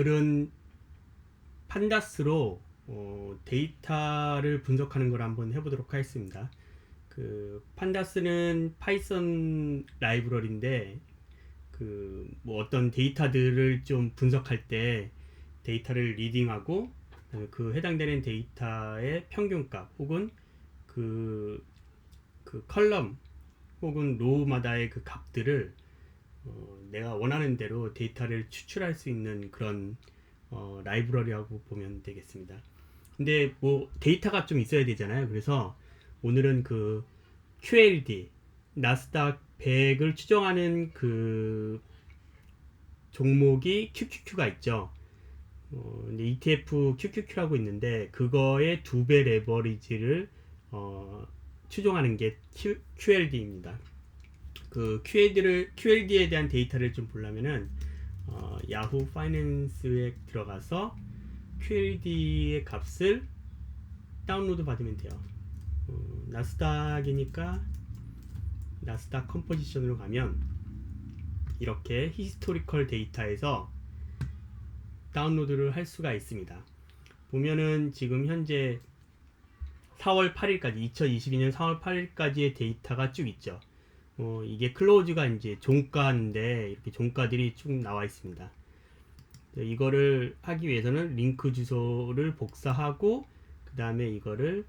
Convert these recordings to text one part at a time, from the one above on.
오늘은 판다스로 데이터를 분석하는 걸 한번 해보도록 하겠습니다. 그 판다스는 파이썬 라이브러리인데 뭐 어떤 데이터들을 좀 분석할 때 데이터를 리딩하고 그 해당되는 데이터의 평균값 혹은 그, 그 컬럼 혹은 로우마다의 그 값들을 내가 원하는 대로 데이터를 추출할 수 있는 그런 라이브러리라고 보면 되겠습니다. 근데 뭐 데이터가 좀 있어야 되잖아요. 그래서 오늘은 그 QLD 나스닥 100을 추정하는 그 종목이 QQQ가 있죠. ETF QQQ라고 있는데 그거의 2배 레버리지를 추정하는 게 QLD입니다. 그 QLD에 대한 데이터를 좀 보려면은 야후 파이낸스에 들어가서 QLD의 값을 다운로드 받으면 돼요. 나스닥이니까 나스닥 컴포지션으로 가면 이렇게 히스토리컬 데이터에서 다운로드를 할 수가 있습니다. 보면은 지금 현재 4월 8일까지 2022년 4월 8일까지의 데이터가 쭉 있죠. 이게 클로즈가 이제 종가인데 이렇게 종가들이 쭉 나와 있습니다. 이거를 하기 위해서는 링크 주소를 복사하고 그 다음에 이거를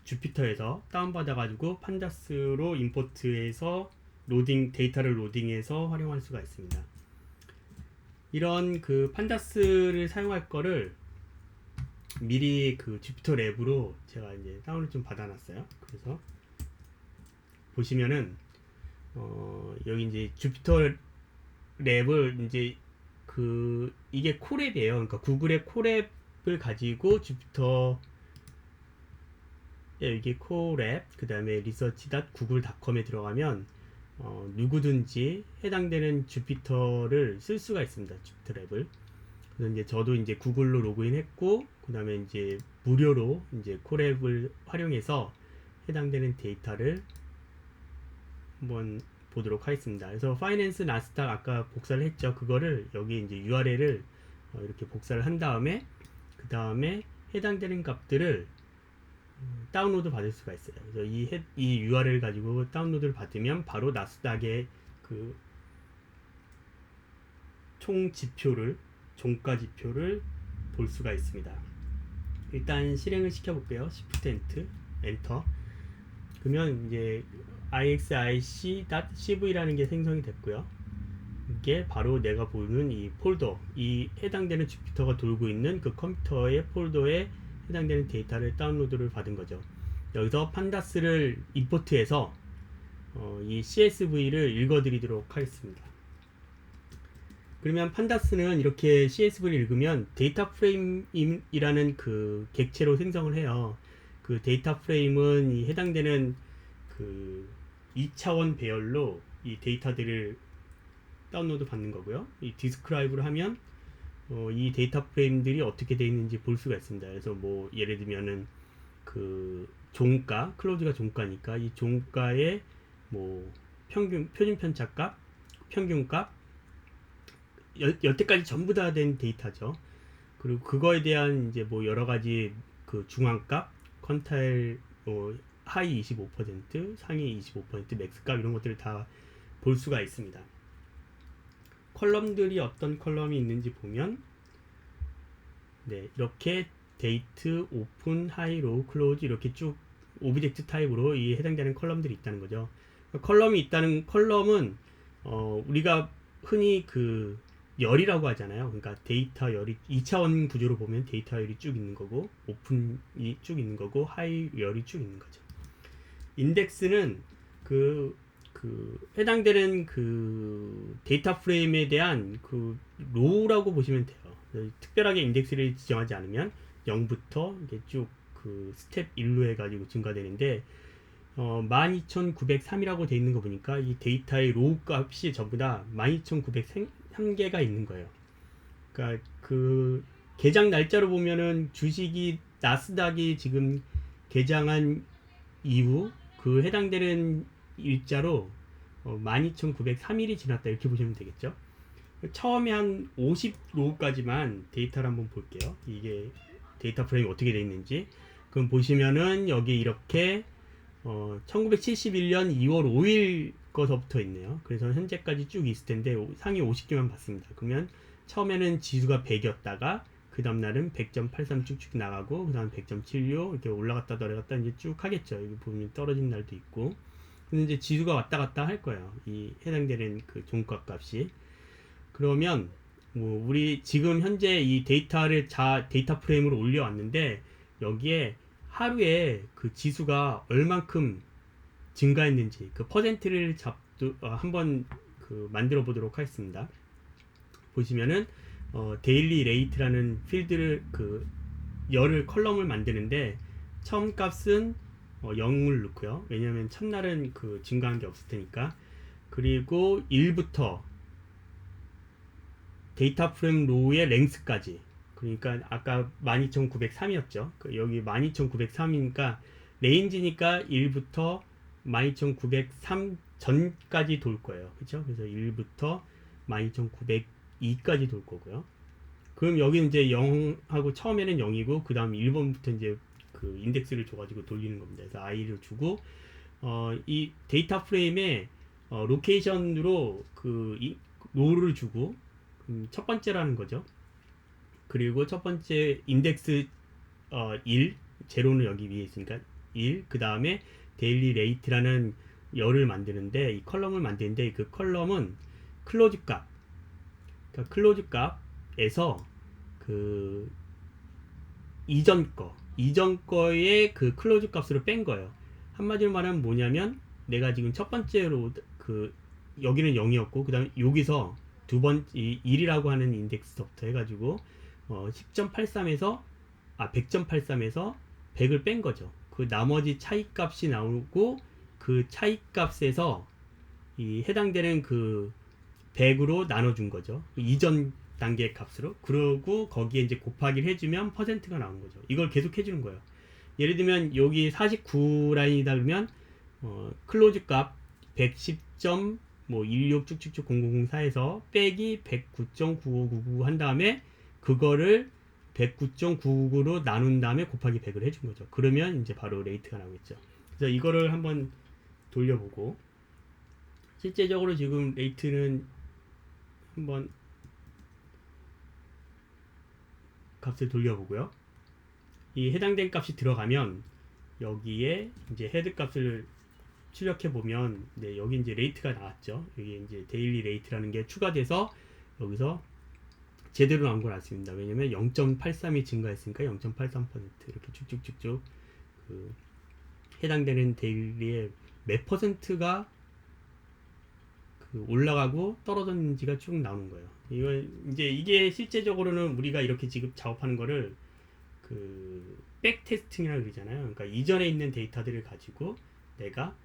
주피터에서 다운받아 가지고 판다스로 임포트해서 데이터를 로딩해서 활용할 수가 있습니다. 이런 그 판다스를 사용할 거를 미리 그 주피터 랩으로 제가 이제 다운을 좀 받아놨어요. 그래서 보시면은 여기 이제 주피터 랩을 이제 이게 코랩이에요. 그러니까 구글의 코랩을 가지고 주피터 이게 코랩 그 다음에 research.google.com에 들어가면 누구든지 해당되는 주피터를 쓸 수가 있습니다. 주피터 랩을. 그래서 이제 저도 이제 구글로 로그인했고 그 다음에 이제 무료로 이제 코랩을 활용해서 해당되는 데이터를 한번 보도록 하겠습니다. 그래서 파이낸스 나스닥 아까 복사를 했죠. 그거를 여기 이제 URL을 이렇게 복사를 한 다음에 그 다음에 해당되는 값들을 다운로드 받을 수가 있어요. 그래서 이 URL 가지고 다운로드를 받으면 바로 나스닥의 그 총 지표를 종가 지표를 볼 수가 있습니다. 일단 실행을 시켜볼게요. Shift 엔터. 그러면 이제 ixic.cv라는 게 생성이 됐고요. 이게 바로 내가 보는 이 폴더, 이 해당되는 주피터가 돌고 있는 그 컴퓨터의 폴더에 해당되는 데이터를 다운로드를 받은 거죠. 여기서 판다스를 임포트해서 이 CSV를 읽어드리도록 하겠습니다. 그러면 판다스는 이렇게 CSV를 읽으면 데이터 프레임이라는 그 객체로 생성을 해요. 그 데이터 프레임은 이 해당되는 그 2차원 배열로 이 데이터들을 다운로드 받는 거고요. 이 디스크라이브를 하면 이 데이터 프레임들이 어떻게 되어 있는지 볼 수가 있습니다. 그래서 뭐 예를 들면은 그 종가, 클로즈가 종가니까 이 종가의 뭐 표준 편차값, 평균값, 여태까지 전부 다 된 데이터죠. 그리고 그거에 대한 이제 뭐 여러 가지 그 중앙값, 컨타일 하이 25%, 상위 25%, 맥스값 이런 것들을 다 볼 수가 있습니다. 컬럼들이 어떤 컬럼이 있는지 보면 네, 이렇게 데이트, 오픈, 하이, 로우, 클로즈 이렇게 쭉 오브젝트 타입으로 이 해당되는 컬럼들이 있다는 거죠. 컬럼이 있다는 컬럼은 우리가 흔히 그 열이라고 하잖아요. 그러니까 데이터 열이 2차원 구조로 보면 데이터 열이 쭉 있는 거고 오픈이 쭉 있는 거고 하이 열이 쭉 있는 거죠. 인덱스는 그 해당되는 그 데이터 프레임에 대한 그 로우라고 보시면 돼요. 특별하게 인덱스를 지정하지 않으면 0부터 이게 쭉 그 스텝 1로 해가지고 증가되는데 12903이라고 되어 있는 거 보니까 이 데이터의 로우 값이 전부 다 12903개가 있는 거예요. 그러니까 그 개장 날짜로 보면은 주식이 나스닥이 지금 개장한 이후 그 해당되는 일자로 12903일이 지났다 이렇게 보시면 되겠죠. 처음에 한 50로까지만 데이터를 한번 볼게요. 이게 데이터 프레임이 어떻게 되어 있는지. 그럼 보시면은 여기 이렇게 1971년 2월 5일 거서부터 있네요. 그래서 현재까지 쭉 있을 텐데 상위 50개만 봤습니다. 그러면 처음에는 지수가 100이었다가 그 다음날은 100.83 쭉쭉 나가고 그 다음 100.76 이렇게 올라갔다 내려갔다 이제 쭉 하겠죠. 여기 보면 떨어진 날도 있고. 근데 이제 지수가 왔다 갔다 할 거예요. 이 해당되는 그 종가 값이. 그러면 뭐 우리 지금 현재 이 데이터를 데이터 프레임으로 올려왔는데 여기에 하루에 그 지수가 얼만큼 증가했는지 그 퍼센트를 한번 그 만들어 보도록 하겠습니다. 보시면은 데일리 레이트라는 필드를 그 열을 컬럼을 만드는데 처음 값은 0을 넣고요. 왜냐하면 첫날은 그 증가한 게 없을 테니까. 그리고 1부터 데이터 프레임 로우의 랭스까지, 그러니까 아까 12903이었죠. 여기 12903이니까 레인지니까 1부터 12903 전까지 돌 거예요. 그렇죠? 그래서 1부터 12902까지 돌 거고요. 그럼 여기는 이제 0하고 처음에는 0이고 그 다음 1번부터 이제 그 인덱스를 줘가지고 돌리는 겁니다. 그래서 i를 주고 이 데이터 프레임에 로케이션으로 로를 주고 첫 번째라는 거죠. 그리고 첫 번째 인덱스 1, 제로는 여기 위에 있으니까 1, 그 다음에 데일리 레이트라는 열을 만드는데 이 컬럼을 만드는데 그 컬럼은 클로즈 값, 그러니까 클로즈 값에서 그 이전 거의 그 클로즈 값으로 뺀 거예요. 한마디로 말하면 뭐냐면 내가 지금 첫 번째로 그 여기는 0이었고 그 다음에 여기서 두 번째 1이라고 하는 인덱스부터 해가지고 10.83에서 100.83에서 100을 뺀 거죠. 그 나머지 차이 값이 나오고 그 차이 값에서 이 해당되는 그 100으로 나눠준 거죠. 이전 단계 값으로. 그러고 거기에 이제 곱하기를 해주면 퍼센트가 나오는 거죠. 이걸 계속 해주는 거예요. 예를 들면 여기 49 라인이다 그러면 클로즈 값 110. 뭐 16 쭉쭉쭉 0004에서 빼기 109.9599 한 다음에 그거를 109.999로 나눈 다음에 곱하기 100을 해준 거죠. 그러면 이제 바로 레이트가 나오겠죠. 그래서 이거를 한번 돌려보고 실제적으로 지금 레이트는 한번 값을 돌려보고요. 이 해당된 값이 들어가면 여기에 이제 헤드 값을 출력해 보면 네, 여기 이제 레이트가 나왔죠. 여기 이제 데일리 레이트라는 게 추가돼서 여기서 제대로 나온 걸 알 수 있습니다. 왜냐면 0.83이 증가했으니까 0.83% 이렇게 쭉쭉쭉쭉 그 해당되는 데일리의 몇 퍼센트가 그 올라가고 떨어졌는지가 쭉 나오는 거예요. 이게 실제적으로는 우리가 이렇게 지금 작업하는 거를 그 백테스팅이라고 그러잖아요. 그러니까 이전에 있는 데이터들을 가지고 내가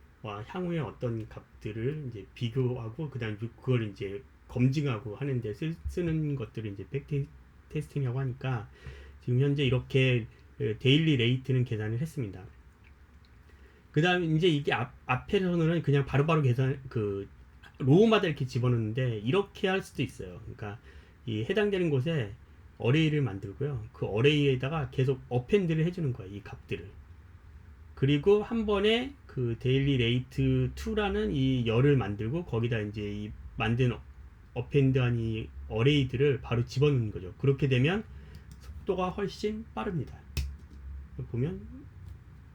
향후에 어떤 값들을 이제 비교하고 그다음 그걸 이제 검증하고 하는데 쓰는 것들을 이제 백테스팅이라고 하니까 지금 현재 이렇게 데일리 레이트는 계산을 했습니다. 그다음 이제 이게 앞에서는 그냥 바로바로 계산 그 로우마다 이렇게 집어넣는데 이렇게 할 수도 있어요. 그러니까 이 해당되는 곳에 어레이를 만들고요. 그 어레이에다가 계속 어펜드를 해주는 거예요. 이 값들을. 그리고 한 번에 그 데일리 레이트 2라는 이 열을 만들고 거기다 이제 이 만든 어펜드한 이 어레이들을 바로 집어넣는 거죠. 그렇게 되면 속도가 훨씬 빠릅니다. 보면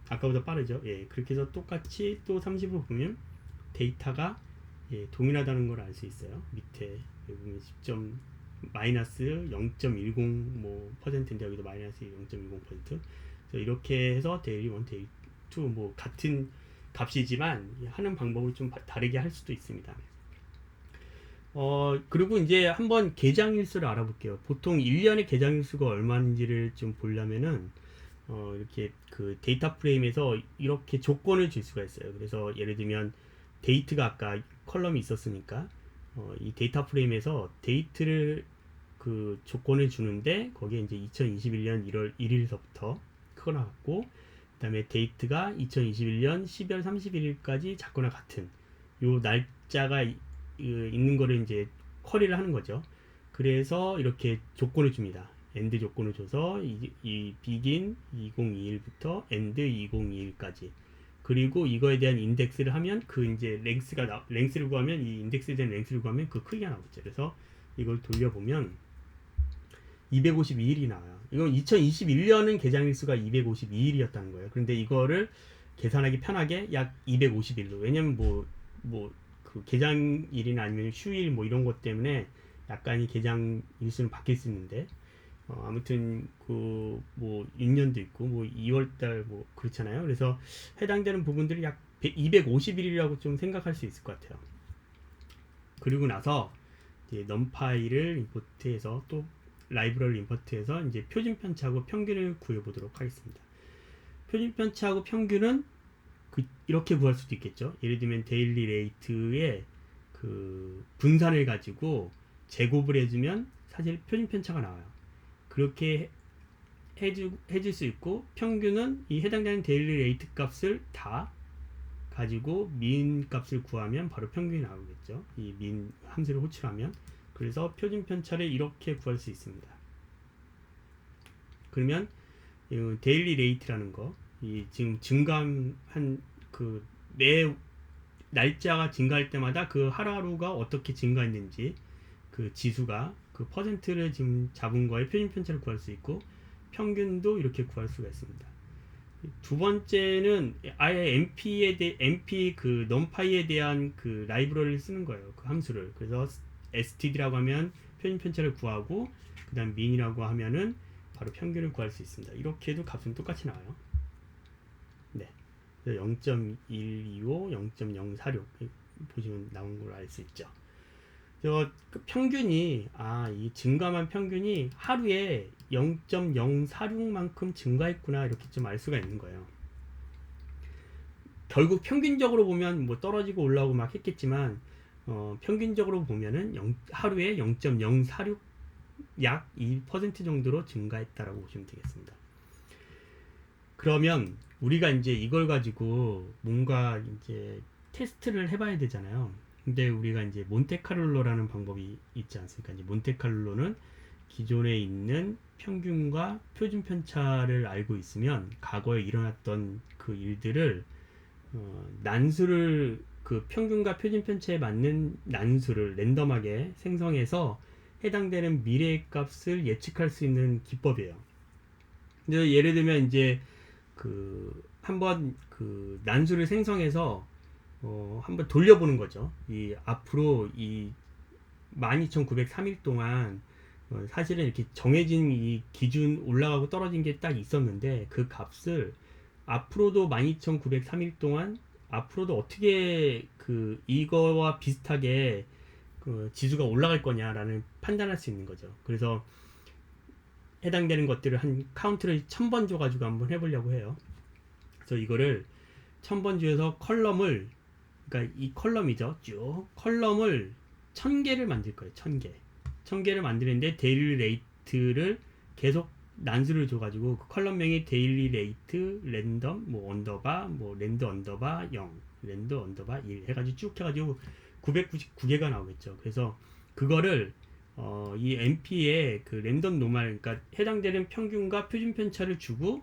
아까보다 빠르죠. 예, 그렇게 해서 똑같이 또 30으로 보면 데이터가 동일하다는 걸 알 수 있어요. 밑에 보면 10점 마이너스 0.10 뭐 퍼센트인데 여기도 마이너스 0.10%. 이렇게 해서 데일리 1, 데일리 2 뭐 같은 값이지만 하는 방법을 좀 다르게 할 수도 있습니다. 그리고 이제 한번 개장일수를 알아볼게요. 보통 1년의 개장일수가 얼마인지를 좀 보려면은 이렇게 그 데이터 프레임에서 이렇게 조건을 줄 수가 있어요. 그래서 예를 들면 데이트가 아까 컬럼이 있었으니까 이 데이터 프레임에서 데이트를 그 조건을 주는데 거기에 이제 2021년 1월 1일서부터 크거나 같고 그 다음에 데이트가 2021년 12월 31일까지 작거나 같은 요 날짜가 있는 거를 이제 쿼리를 하는 거죠. 그래서 이렇게 조건을 줍니다. end 조건을 줘서 이 begin 2021부터 end 2021까지, 그리고 이거에 대한 인덱스를 하면 그 이제 랭스를 구하면, 이 인덱스에 대한 랭스를 구하면 그 크기가 나오겠죠. 그래서 이걸 돌려보면 252일이 나와요. 이건 2021년은 개장일수가 252일이었다는 거예요. 그런데 이거를 계산하기 편하게 약 250일로, 왜냐면 그 개장일이나 아니면 휴일 뭐 이런 것 때문에 약간 이 개장 일수는 바뀔 수 있는데, 아무튼 그 뭐 6년도 있고 뭐 2월달 뭐 그렇잖아요. 그래서 해당되는 부분들이 약 250일이라고 좀 생각할 수 있을 것 같아요. 그리고 나서 이제 numPy를 임포트해서, 또 라이브러리 임포트해서 이제 표준 편차하고 평균을 구해보도록 하겠습니다. 표준 편차하고 평균은 이렇게 구할 수도 있겠죠. 예를 들면 데일리 레이트의 그 분산을 가지고 제곱을 해주면 사실 표준 편차가 나와요. 그렇게 해줄 수 있고, 평균은 이 해당되는 데일리 레이트 값을 다 가지고 민 값을 구하면 바로 평균이 나오겠죠. 이 민 함수를 호출하면. 그래서 표준 편차를 이렇게 구할 수 있습니다. 그러면 데일리 레이트라는 거, 이 지금 증가한 그 매 날짜가 증가할 때마다 그 하루하루가 어떻게 증가했는지, 그 지수가 그 퍼센트를 지금 잡은 거에 표준 편차를 구할 수 있고, 평균도 이렇게 구할 수가 있습니다. 두 번째는 아예 np 그 numpy에 대한 그 라이브러리를 쓰는 거예요. 그 함수를. 그래서 std라고 하면 표준 편차를 구하고, 그 다음 min이라고 하면은 바로 평균을 구할 수 있습니다. 이렇게 해도 값은 똑같이 나와요. 네. 0.125, 0.046 보시면 나온 걸 알 수 있죠. 그 평균이, 이 증가한 평균이 하루에 0.046만큼 증가했구나, 이렇게 좀 알 수가 있는 거예요. 결국 평균적으로 보면 뭐 떨어지고 올라오고 막 했겠지만, 평균적으로 보면은 하루에 0.046, 약 2% 정도로 증가했다라고 보시면 되겠습니다. 그러면 우리가 이제 이걸 가지고 뭔가 이제 테스트를 해봐야 되잖아요. 근데 우리가 이제 몬테카를로라는 방법이 있지 않습니까? 이제 몬테카를로는 기존에 있는 평균과 표준 편차를 알고 있으면 과거에 일어났던 그 일들을 난수를, 그 평균과 표준 편차에 맞는 난수를 랜덤하게 생성해서 해당되는 미래의 값을 예측할 수 있는 기법이에요. 근데 예를 들면 이제 한번 그 난수를 생성해서 한번 돌려보는 거죠. 이 앞으로 이 12,903일 동안 사실은 이렇게 정해진 이 기준 올라가고 떨어진 게 딱 있었는데, 그 값을 앞으로도 12,903일 동안 앞으로도 어떻게 그 이거와 비슷하게 그 지수가 올라갈 거냐라는 판단할 수 있는 거죠. 그래서 해당되는 것들을 한 카운트를 1000번 줘가지고 한번 해보려고 해요. 그래서 이거를 1000번 주어서 컬럼을, 그러니까 이 컬럼이죠. 쭉 컬럼을 1000개를 만들 거예요. 1000개를 만드는데 데일리 레이트를 계속 난수를 줘가지고 그 컬럼명이 데일리 레이트 랜덤 뭐 언더바 뭐 랜드 언더바 0 랜드 언더바 1 해가지고 쭉 해가지고 999개가 나오겠죠. 그래서 그거를 이 np에 그 랜덤 노멀, 그러니까 해당되는 평균과 표준 편차를 주고,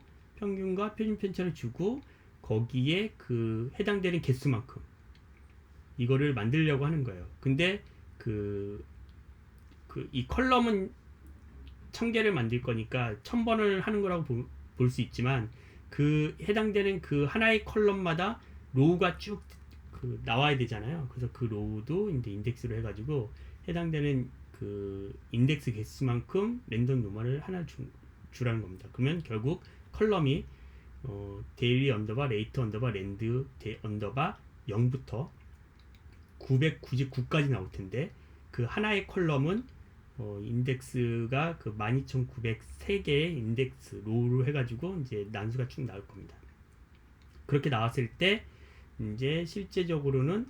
거기에 그 해당되는 개수만큼 이거를 만들려고 하는 거예요. 근데 이 컬럼은 1000개를 만들 거니까 1000번을 하는 거라고 볼 수 있지만, 그 해당되는 그 하나의 컬럼마다 로우가 쭉 나와야 되잖아요. 그래서 그 로우도 이제 인덱스로 해가지고 해당되는 그 인덱스 개수만큼 랜덤 노멀을 하나 주라는 겁니다. 그러면 결국 컬럼이 데일리 언더바 레이트 언더바 랜드 언더바 0부터 999까지 나올 텐데, 그 하나의 컬럼은 인덱스가 그 12,903개의 인덱스 로우로 해가지고 이제 난수가 쭉 나올 겁니다. 그렇게 나왔을 때 이제 실제적으로는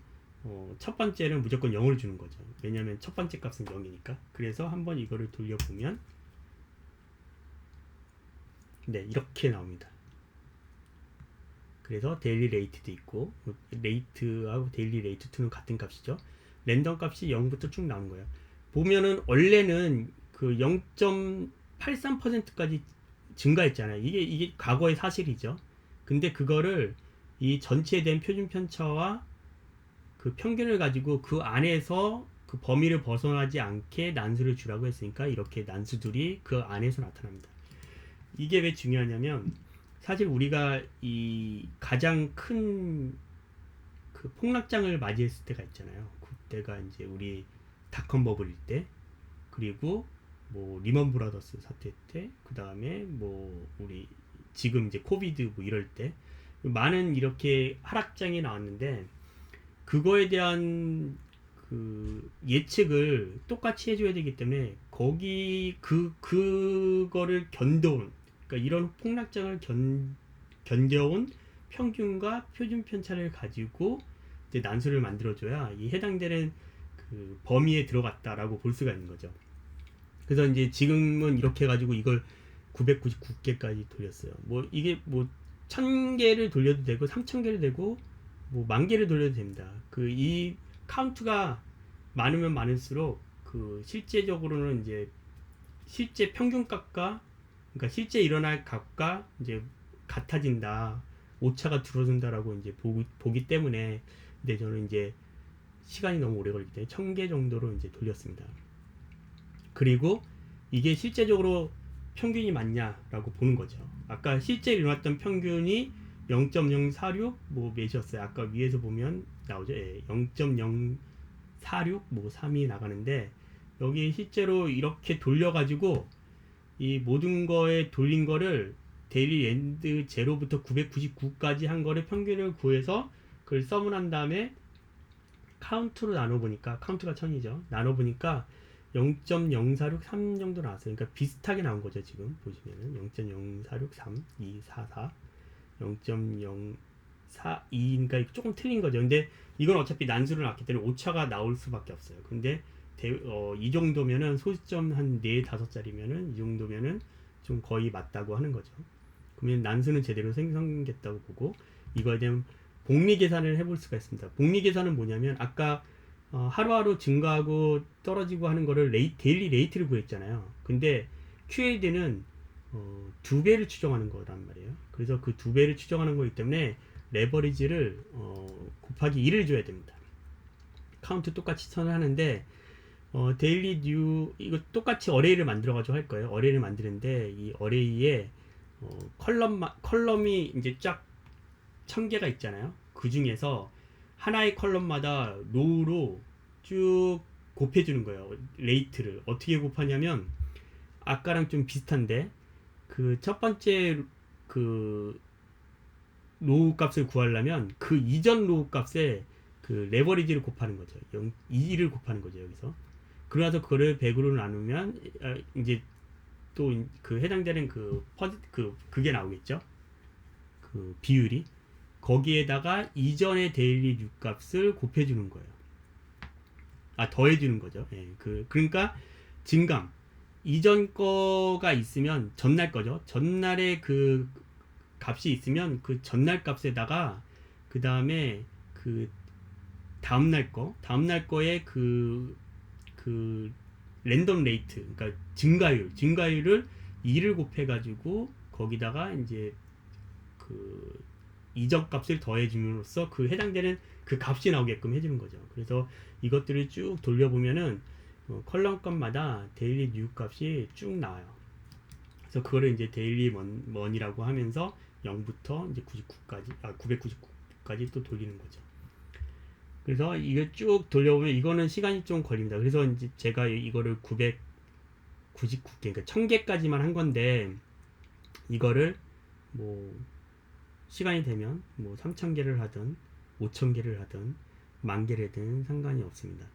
첫 번째는 무조건 0을 주는 거죠. 왜냐하면 첫 번째 값은 0이니까. 그래서 한번 이거를 돌려보면 네, 이렇게 나옵니다. 그래서 데일리 레이트도 있고, 레이트하고 데일리 레이트 2는 같은 값이죠. 랜덤 값이 0부터 쭉 나온 거예요. 보면은 원래는 그 0.83%까지 증가했잖아요. 이게 과거의 사실이죠. 근데 그거를 이 전체에 대한 표준 편차와 그 평균을 가지고 그 안에서 그 범위를 벗어나지 않게 난수를 주라고 했으니까 이렇게 난수들이 그 안에서 나타납니다. 이게 왜 중요하냐면 사실 우리가 이 가장 큰 그 폭락장을 맞이했을 때가 있잖아요. 그때가 이제 우리 닷컴 버블일 때, 그리고 뭐 리먼 브라더스 사태 때, 그 다음에 뭐 우리 지금 이제 코비드 뭐 이럴 때 많은 이렇게 하락장이 나왔는데 그거에 대한 그 예측을 똑같이 해줘야 되기 때문에 거기 그거를 견뎌온, 그러니까 이런 폭락장을 견뎌온 평균과 표준 편차를 가지고 이제 난수를 만들어줘야 이 해당되는 그 범위에 들어갔다라고 볼 수가 있는 거죠. 그래서 이제 지금은 이렇게 해가지고 이걸 999개까지 돌렸어요. 뭐 이게 뭐 1000개를 돌려도 되고 3000개를 되고 뭐 10,000개를 돌려도 됩니다. 그 이 카운트가 많으면 많을수록 그 실제적으로는 이제 실제 평균값과, 그러니까 실제 일어날 값과 이제 같아진다, 오차가 줄어든다라고 이제 보기 때문에, 근데 저는 이제 시간이 너무 오래 걸리기 때문에 1000개 정도로 이제 돌렸습니다. 그리고 이게 실제적으로 평균이 맞냐라고 보는 거죠. 아까 실제 일어났던 평균이 0.046 뭐 몇이었어요. 아까 위에서 보면 나오죠. 예, 0.046 뭐 3이 나가는데 여기 실제로 이렇게 돌려가지고 이 모든 거에 돌린 거를 데일리 랜드 0부터 999까지 한 거를 평균을 구해서 그걸 서문한 다음에 카운트로 나눠보니까, 카운트가 1000이죠. 나눠보니까 0.0463 정도 나왔어요. 그러니까 비슷하게 나온 거죠. 지금 보시면은 0.0463, 244, 0.042인가 조금 틀린 거죠. 근데 이건 어차피 난수를 낳기 때문에 오차가 나올 수밖에 없어요. 근데 이 정도면은 소수점 한 4, 5자리면은 이 정도면은 좀 거의 맞다고 하는 거죠. 그러면 난수는 제대로 생성됐다고 보고 이거에 대한 복리 계산을 해볼 수가 있습니다. 복리 계산은 뭐냐면 아까 하루하루 증가하고 떨어지고 하는 거를 데일리 레이트를 구했잖아요. 근데 QAD는 2배를 추정하는 거란 말이에요. 그래서 그 2배를 추정하는 거기 때문에 레버리지를 곱하기 1을 줘야 됩니다. 카운트 똑같이 선하는데 데일리 뉴 이거 똑같이 어레이를 만들어 가지고 할 거예요. 어레이를 만드는데 이 어레이에 컬럼이 이제 쫙 1000개가 있잖아요. 그 중에서 하나의 컬럼마다 로우로 쭉 곱해주는 거예요. 레이트를 어떻게 곱하냐면 아까랑 좀 비슷한데 그 첫 번째 그 로우 값을 구하려면 그 이전 로우 값에 그 레버리지를 곱하는 거죠. 2를 곱하는 거죠. 여기서 그러나서 그거를 100으로 나누면 이제 또 그 해당되는 그게 나오겠죠. 그 비율이 거기에다가 이전의 데일리 뉴 값을 곱해주는 거예요. 더해주는 거죠. 예, 그러니까 증감 이전 거가 있으면 전날 거죠. 전날에 그 값이 있으면 그 전날 값에다가 그 다음에 그 다음날 거에 그 랜덤 레이트, 그러니까 증가율을 2를 곱해가지고 거기다가 이제 그 이전 값을 더해줌으로써 그 해당되는 그 값이 나오게끔 해주는 거죠. 그래서 이것들을 쭉 돌려보면은 컬럼 값마다 데일리 뉴 값이 쭉 나와요. 그래서 그거를 이제 데일리 먼이라고 하면서 0부터 이제 999까지 또 돌리는 거죠. 그래서 이거 쭉 돌려보면 이거는 시간이 좀 걸립니다. 그래서 이제 제가 이거를 999개, 그러니까 1000개까지만 한 건데 이거를 뭐 시간이 되면 뭐 3000개를 하든 5000개를 하든 10,000개를 하든 상관이 없습니다.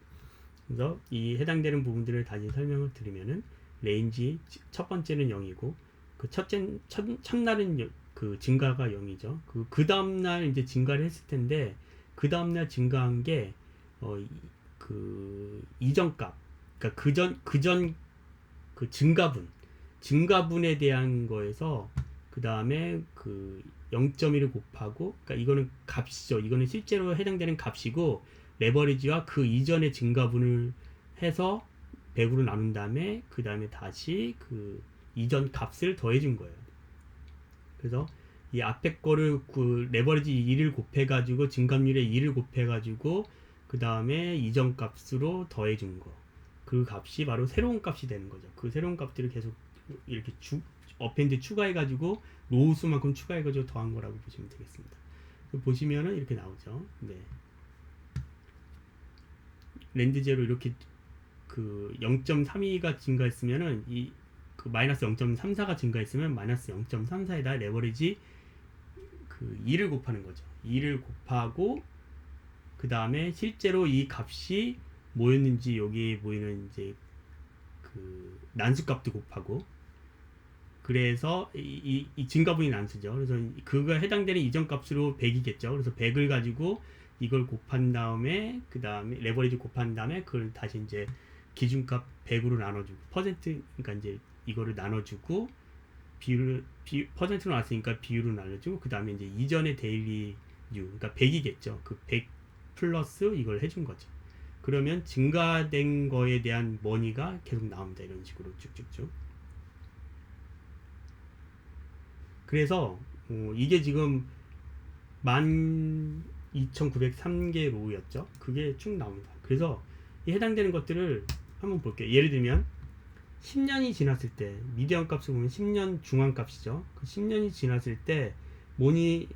그래서 이 해당되는 부분들을 다시 설명을 드리면은 레인지 첫 번째는 0이고 그 첫날은 그 증가가 0이죠. 그 다음날 이제 증가를 했을 텐데 그 다음날 증가한 게 그 이전 값, 그러니까 그전 그 증가분에 대한 거에서 그 다음에 그 0.1을 곱하고, 그러니까 이거는 값이죠. 이거는 실제로 해당되는 값이고 레버리지와 그 이전의 증가분을 해서 100으로 나눈 다음에 그 다음에 다시 그 이전 값을 더해준 거예요. 그래서 이 앞에 거를 그 레버리지 2를 곱해가지고 증감률에 2를 곱해가지고 그 다음에 이전 값으로 더해준 거. 그 값이 바로 새로운 값이 되는 거죠. 그 새로운 값들을 계속 이렇게 어펜드 추가해가지고 로우 수만큼 추가해가지고 더한 거라고 보시면 되겠습니다. 보시면은 이렇게 나오죠. 네. 랜드 제로 이렇게 그 0.32가 증가했으면은 이 그 마이너스 0.34가 증가했으면 마이너스 0.34에다 레버리지 그 2를 곱하는 거죠. 2를 곱하고 그 다음에 실제로 이 값이 뭐였는지 여기 보이는 이제 그 난수 값도 곱하고 그래서 이 증가분이 난수죠. 그래서 그거 해당되는 이전 값으로 100이겠죠. 그래서 100을 가지고 이걸 곱한 다음에 그 다음에 레버리지 곱한 다음에 그걸 다시 이제 기준값 100으로 나눠주고 퍼센트 그러니까 이제 이거를 나눠주고 퍼센트로 나왔으니까 비율로 나눠주고 그 다음에 이제 이전의 데일리 유 그러니까 100이겠죠. 그 100 플러스 이걸 해준 거죠. 그러면 증가된 거에 대한 머니가 계속 나옵니다. 이런 식으로 쭉쭉쭉. 그래서 이게 지금 12,903개 로우였죠. 그게 쭉 나옵니다. 그래서 이 해당되는 것들을 한번 볼게요. 예를 들면 10년이 지났을 때 미디언 값을 보면 10년 중앙 값이죠. 그 10년이 지났을 때 모니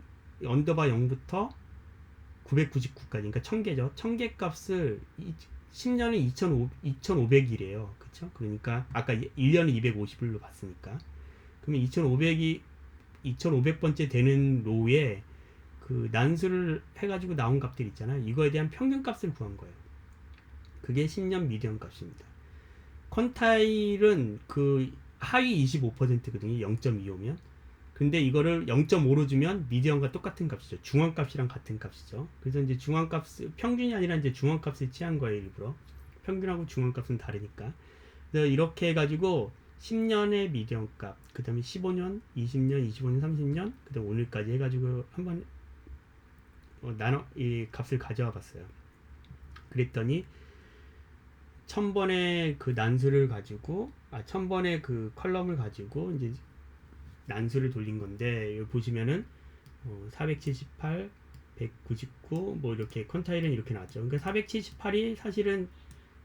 언더바 0부터 999까지 그러니까 1000개죠. 1000개 값을 10년이 2500이래요. 그쵸? 그러니까 아까 1년이 250일로 봤으니까 그러면 2500번째 되는 로우에 그 난수를 해가지고 나온 값들 있잖아요. 이거에 대한 평균 값을 구한 거예요. 그게 10년 미디언 값입니다. 컨타일은 그 하위 25%거든요. 0.25면. 근데 이거를 0.5로 주면 미디언과 똑같은 값이죠. 중앙값이랑 같은 값이죠. 그래서 이제 중앙값 평균이 아니라 이제 중앙값을 취한 거예요. 일부러. 평균하고 중앙값은 다르니까. 그래서 이렇게 해가지고 10년의 미디언 값, 그 다음에 15년, 20년, 25년, 30년, 그 다음에 오늘까지 해가지고 한번 이 값을 가져와 봤어요. 그랬더니 1000번의 그 난수를 가지고 1000번의 그 컬럼을 가지고 이제 난수를 돌린 건데 여기 보시면은 478, 199 뭐 이렇게 컨타일은 이렇게 나왔죠. 그러니까 478이 사실은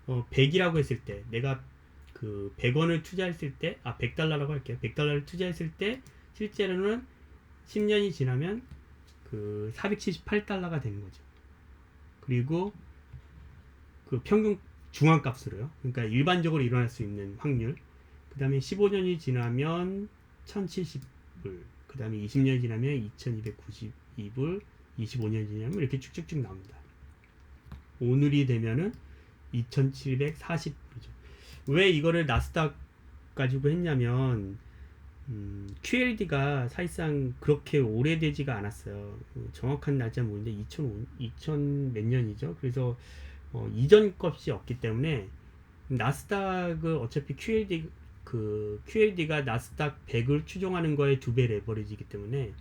100이라고 했을 때 내가 그 100원을 투자했을 때 100달러라고 할게요. 100달러를 투자했을 때 실제로는 10년이 지나면 그 478달러가 되는 거죠. 그리고 그 평균 중앙값으로요. 그러니까 일반적으로 일어날 수 있는 확률. 그 다음에 15년이 지나면 1070불. 그 다음에 20년이 지나면 2292불. 25년이 지나면 이렇게 쭉쭉쭉 나옵니다. 오늘이 되면은 2740불이죠. 왜 이거를 나스닥 가지고 했냐면 QLD가 사실상 그렇게 오래되지가 않았어요. 정확한 날짜 모르는데 2000 몇 년이죠. 그래서 이전 값이 없기 때문에 나스닥을 어차피 QLD가 나스닥 100을 추종하는 거에 2배 레버리지이기 때문에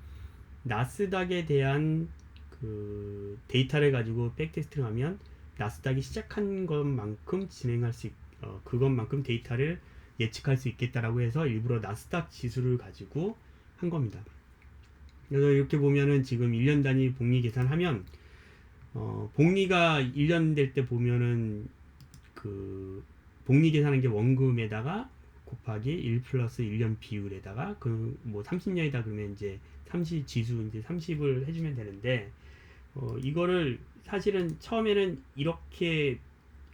나스닥에 대한 그 데이터를 가지고 백테스트를 하면 나스닥이 시작한 것만큼 진행할 수 그것만큼 데이터를 예측할 수 있겠다라고 해서 일부러 나스닥 지수를 가지고 한 겁니다. 그래서 이렇게 보면은 지금 1년 단위 복리 계산하면 복리가 1년 될 때 보면은 그 복리 계산한 게 원금에다가 곱하기 1 플러스 1년 비율에다가 그 뭐 30년이다 그러면 이제 30 지수 이제 30을 해주면 되는데 이거를 사실은 처음에는 이렇게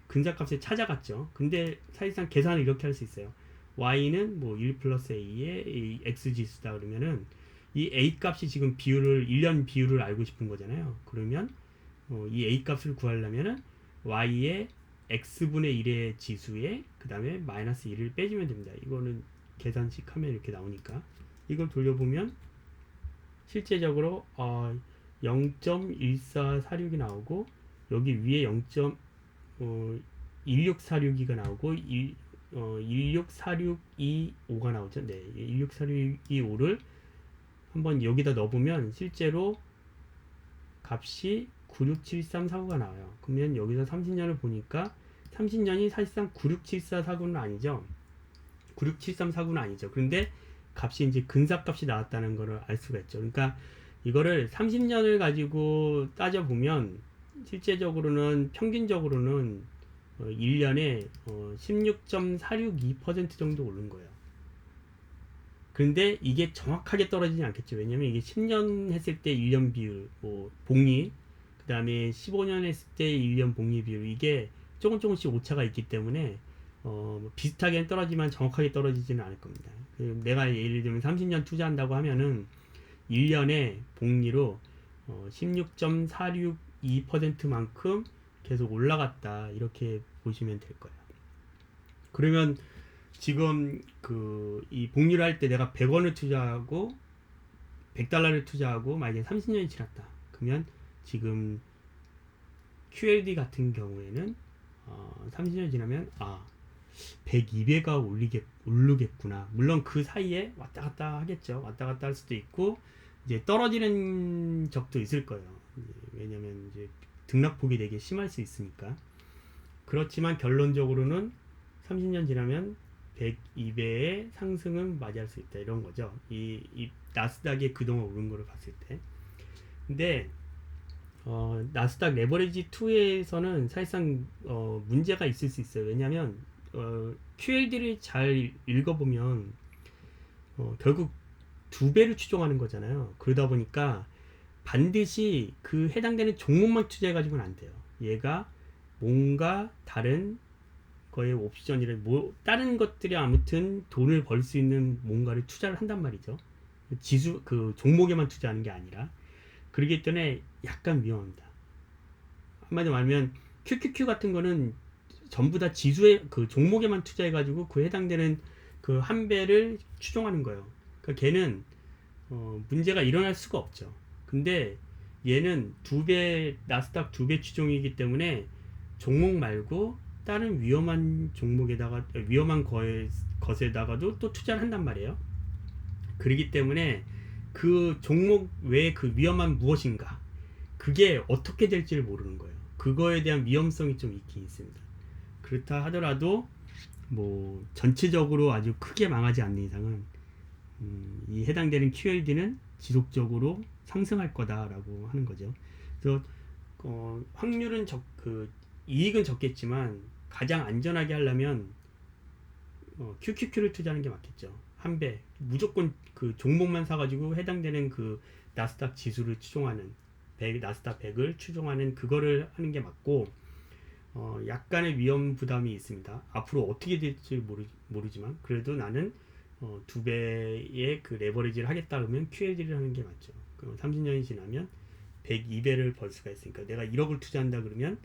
근사값을 찾아갔죠. 근데 사실상 계산을 이렇게 할 수 있어요. y는 뭐 1 플러스 a의 x 지수다 그러면은 이 a 값이 지금 비율을 1년 비율을 알고 싶은 거잖아요. 그러면 이 a 값을 구하려면은 y의 x분의 1의 지수에 그 다음에 마이너스 1을 빼주면 됩니다. 이거는 계산식 하면 이렇게 나오니까 이걸 돌려보면 실제적으로 0.1446이 나오고 여기 위에 16462가 나오고 1646225가 나오죠. 네, 1646225를 한번 여기다 넣어보면 실제로 값이 967349가 나와요. 그러면 여기서 30년을 보니까 30년이 사실상 967449는 아니죠. 967349는 아니죠. 그런데 값이 이제 근사값이 나왔다는 것을 알 수가 있죠. 그러니까 이거를 30년을 가지고 따져보면 실제적으로는 평균적으로는 1년에 16.462% 정도 오른 거예요. 그런데 이게 정확하게 떨어지지 않겠죠. 왜냐면 이게 10년 했을 때 1년 비율, 뭐 복리, 그 다음에 15년 했을 때 1년 복리 비율, 이게 조금씩 오차가 있기 때문에 비슷하게는 떨어지만 정확하게 떨어지지는 않을 겁니다. 내가 예를 들면 30년 투자한다고 하면은 1년에 복리로 16.462%만큼 계속 올라갔다, 이렇게 보시면 될 거예요. 그러면 지금 이 복리를 할 때 내가 100원을 투자하고 100달러를 투자하고 만약에 30년이 지났다. 그러면 지금 QLD 같은 경우에는 30년 지나면 100, 200가 오르겠구나. 물론 그 사이에 왔다 갔다 하겠죠. 왔다 갔다 할 수도 있고 이제 떨어지는 적도 있을 거예요. 왜냐면 이제 등락폭이 되게 심할 수 있으니까. 그렇지만 결론적으로는 30년 지나면 100, 2배의 상승은 맞이할 수 있다, 이런 거죠. 이 나스닥이 그동안 오른 거를 봤을 때. 근데 나스닥 레버리지 2에서는 사실상 문제가 있을 수 있어요. 왜냐하면 QLD를 잘 읽어보면 결국 2배를 추종하는 거잖아요. 그러다 보니까 반드시 그 해당되는 종목만 투자해가지고는 안 돼요. 얘가 뭔가 다른 거의 옵션이래, 뭐 다른 것들이 아무튼 돈을 벌 수 있는 뭔가를 투자를 한단 말이죠. 지수 그 종목에만 투자하는 게 아니라. 그렇기 때문에 약간 위험합니다. 한마디로 말하면 QQQ 같은 거는 전부 다 지수의 그 종목에만 투자해가지고 그 해당되는 그 한 배를 추종하는 거예요. 그러니까 걔는 문제가 일어날 수가 없죠. 근데 얘는 2배, 나스닥 2배 추종이기 때문에 종목 말고 다른 위험한 종목에다가, 위험한 것에다가도 또 투자를 한단 말이에요. 그렇기 때문에 그 종목 외에 그 위험한 무엇인가, 그게 어떻게 될지를 모르는 거예요. 그거에 대한 위험성이 좀 있긴 있습니다. 그렇다 하더라도 뭐 전체적으로 아주 크게 망하지 않는 이상은 이 해당되는 QLD는 지속적으로 상승할 거다라고 하는 거죠. 그래서 확률은 이익은 적겠지만 가장 안전하게 하려면 QQQ를 투자하는 게 맞겠죠. 한 배, 무조건 그 종목만 사가지고 해당되는 그 나스닥 지수를 추종하는, 나스닥 100을 추종하는 그거를 하는 게 맞고, 약간의 위험 부담이 있습니다. 앞으로 어떻게 될지 모르지만 그래도 나는 2배의 그 레버리지를 하겠다 그러면 QLD를 하는 게 맞죠. 그럼 30년이 지나면 102배를 벌 수가 있으니까, 내가 1억을 투자한다 그러면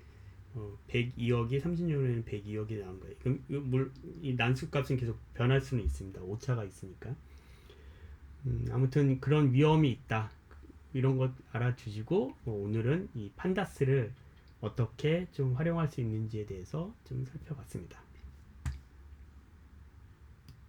102억이 30년에는 102억이 나온 거예요. 그럼 이 난수값은 계속 변할 수는 있습니다. 오차가 있으니까. 아무튼 그런 위험이 있다, 이런 것 알아주시고, 오늘은 이 판다스를 어떻게 좀 활용할 수 있는지에 대해서 좀 살펴봤습니다.